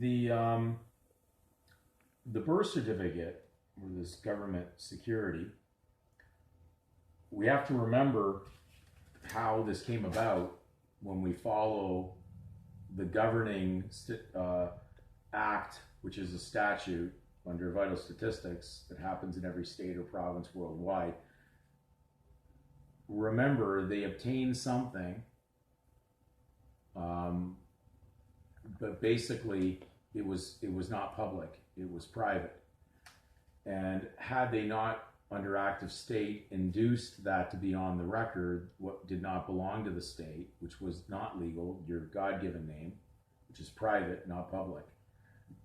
The the birth certificate, or this government security, we have to remember how this came about when we follow the governing act, which is a statute under vital statistics that happens in every state or province worldwide. Remember, they obtained something, but basically it was not public, it was private. And had they not, under act of state, induced that to be on the record, what did not belong to the state, which was not legal, your God-given name, which is private, not public,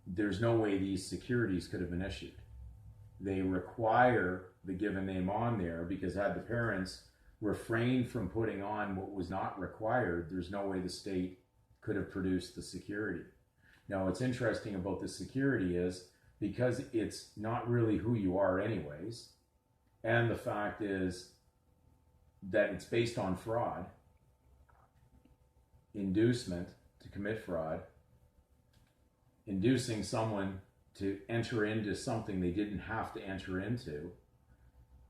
there's no way these securities could have been issued. They require the given name on there, because had the parents refrained from putting on what was not required, there's no way the state could have produced the security. Now, what's interesting about the security is, because it's not really who you are anyways, and the fact is that it's based on fraud, inducement to commit fraud, inducing someone to enter into something they didn't have to enter into,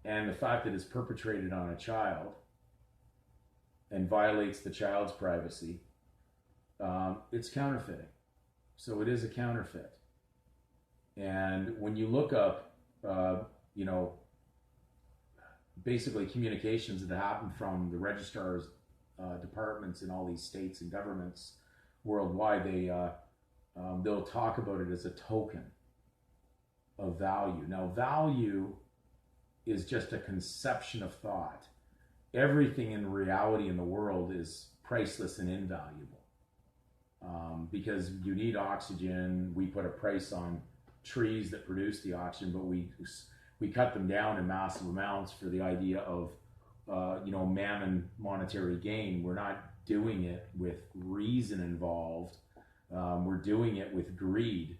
and the fact that it's perpetrated on a child and violates the child's privacy, it's counterfeiting. So it is a counterfeit. And when you look up, basically communications that happen from the registrar's departments in all these states and governments worldwide, they'll talk about it as a token of value. Now, value is just a conception of thought. Everything in reality in the world is priceless and invaluable. Because you need oxygen, we put a price on trees that produce the oxygen, but we cut them down in massive amounts for the idea of mammon monetary gain. We're not doing it with reason involved. We're doing it with greed,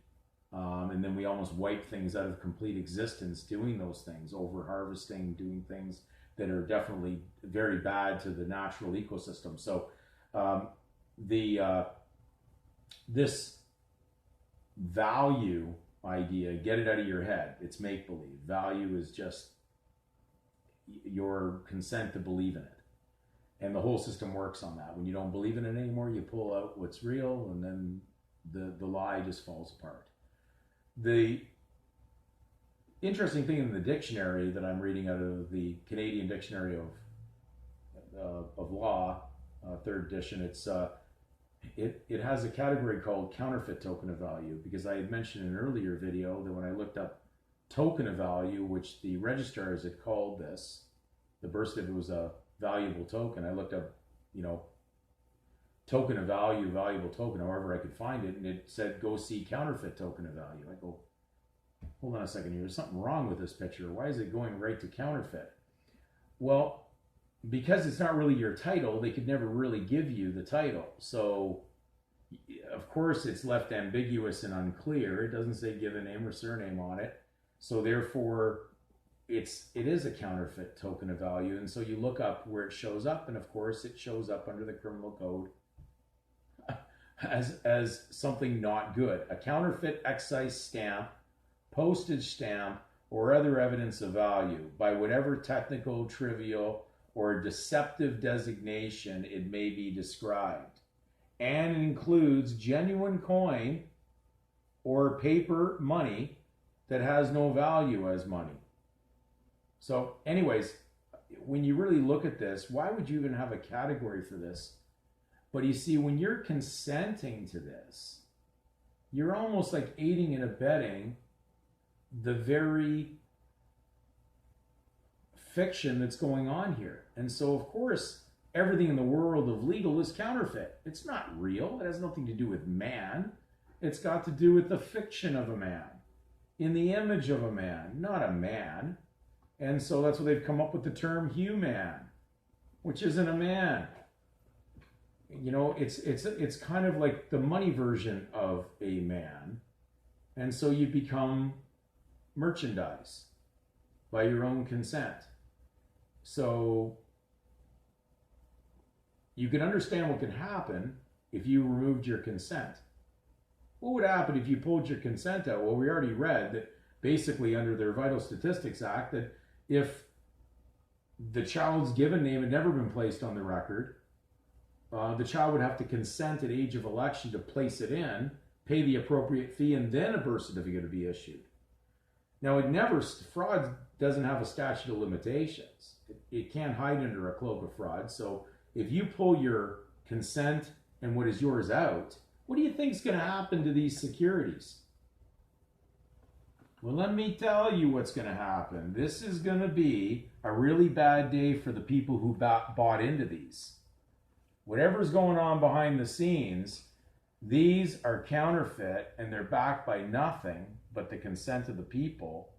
and then we almost wipe things out of complete existence doing those things, over harvesting, doing things that are definitely very bad to the natural ecosystem. So this value idea, get it out of your head. It's make-believe. Value is just your consent to believe in it. And the whole system works on that. When you don't believe in it anymore, you pull out what's real, and then the lie just falls apart. The interesting thing in the dictionary that I'm reading out of the Canadian Dictionary of Law, third edition, it has a category called counterfeit token of value, because I had mentioned in an earlier video that when I looked up token of value, which the registrars had called this, the birth certificate was a valuable token. I looked up, token of value, valuable token, however I could find it, and it said, go see counterfeit token of value. I go, hold on a second here, there's something wrong with this picture. Why is it going right to counterfeit? Well, because it's not really your title, they could never really give you the title. So, of course, it's left ambiguous and unclear. It doesn't say given name or surname on it. So therefore, it is a counterfeit token of value. And so you look up where it shows up, and of course, it shows up under the criminal code as something not good. A counterfeit excise stamp, postage stamp, or other evidence of value by whatever technical, trivial, or deceptive designation it may be described, and it includes genuine coin or paper money that has no value as money. So anyways, when you really look at this, why would you even have a category for this? But you see, when you're consenting to this, you're almost like aiding and abetting the very fiction that's going on here. And so, of course, everything in the world of legal is counterfeit. It's not real. It has nothing to do with man. It's got to do with the fiction of a man, in the image of a man, not a man. And so that's why they've come up with the term human, which isn't a man. It's kind of like the money version of a man. And so you become merchandise by your own consent. So you can understand what could happen if you removed your consent. What would happen if you pulled your consent out? Well, we already read that basically under their Vital Statistics Act that if the child's given name had never been placed on the record, the child would have to consent at age of election to place it in, pay the appropriate fee, and then a birth certificate would be issued. Now, fraud doesn't have a statute of limitations. It can't hide under a cloak of fraud. So if you pull your consent and what is yours out, what do you think is going to happen to these securities? Well, let me tell you what's going to happen. This is going to be a really bad day for the people who bought into these. Whatever's going on behind the scenes, these are counterfeit and they're backed by nothing but the consent of the people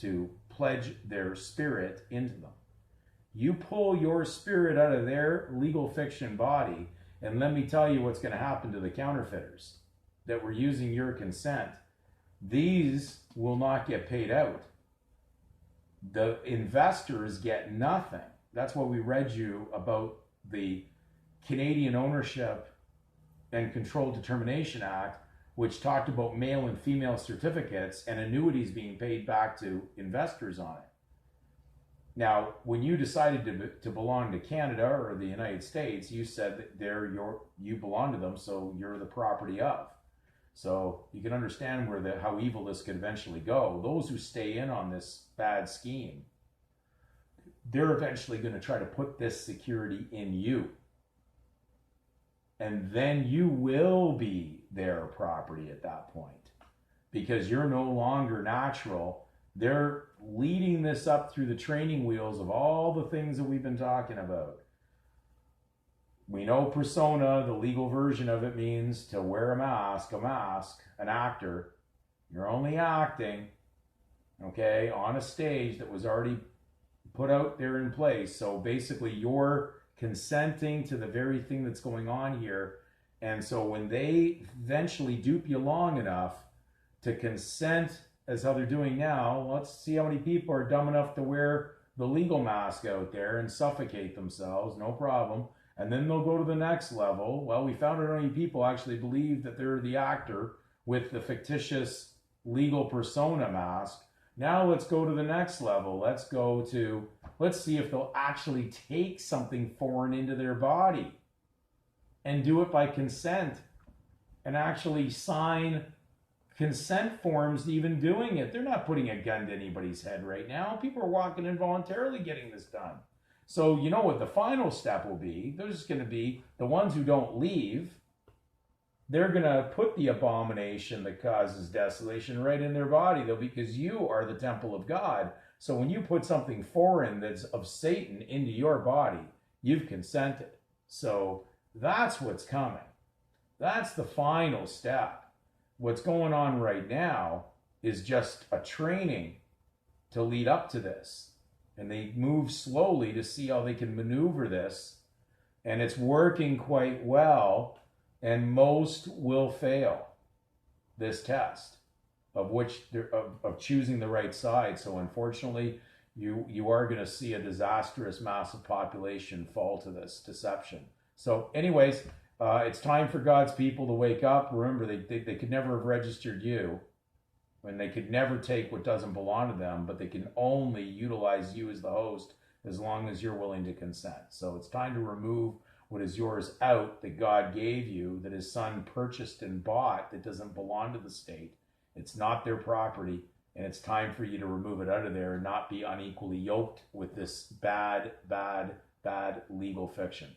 to pledge their spirit into them. You pull your spirit out of their legal fiction body, and let me tell you what's going to happen to the counterfeiters that were using your consent. These will not get paid out. The investors get nothing. That's what we read you about the Canadian Ownership and Control Determination Act, which talked about male and female certificates and annuities being paid back to investors on it. Now, when you decided to belong to Canada or the United States, you said that you belong to them, so you're the property of. So you can understand how evil this could eventually go. Those who stay in on this bad scheme, they're eventually going to try to put this security in you. And then you will be their property at that point because you're no longer natural. They're leading this up through the training wheels of all the things that we've been talking about. We know persona, the legal version of it, means to wear a mask, an actor. You're only acting, okay, on a stage that was already put out there in place. So basically you're consenting to the very thing that's going on here. And so when they eventually dupe you long enough to consent as how they're doing now, let's see how many people are dumb enough to wear the legal mask out there and suffocate themselves, no problem. And then they'll go to the next level. Well, we found out how many people actually believe that they're the actor with the fictitious legal persona mask. Now let's go to the next level. Let's see if they'll actually take something foreign into their body and do it by consent and actually sign consent forms to even doing it. They're not putting a gun to anybody's head right now. People are walking in voluntarily getting this done. So you know what the final step will be? There's going to be the ones who don't leave. They're going to put the abomination that causes desolation right in their body, though, because you are the temple of God. So when you put something foreign that's of Satan into your body, you've consented. So that's what's coming. That's the final step. What's going on right now is just a training to lead up to this. And they move slowly to see how they can maneuver this. And it's working quite well. And most will fail this test of choosing the right side. So unfortunately, you are going to see a disastrous massive population fall to this deception. So anyways, it's time for God's people to wake up. Remember, they could never have registered you. And they could never take what doesn't belong to them, but they can only utilize you as the host as long as you're willing to consent. So it's time to remove what is yours out that God gave you, that his son purchased and bought, that doesn't belong to the state. It's not their property, and it's time for you to remove it out of there and not be unequally yoked with this bad legal fiction.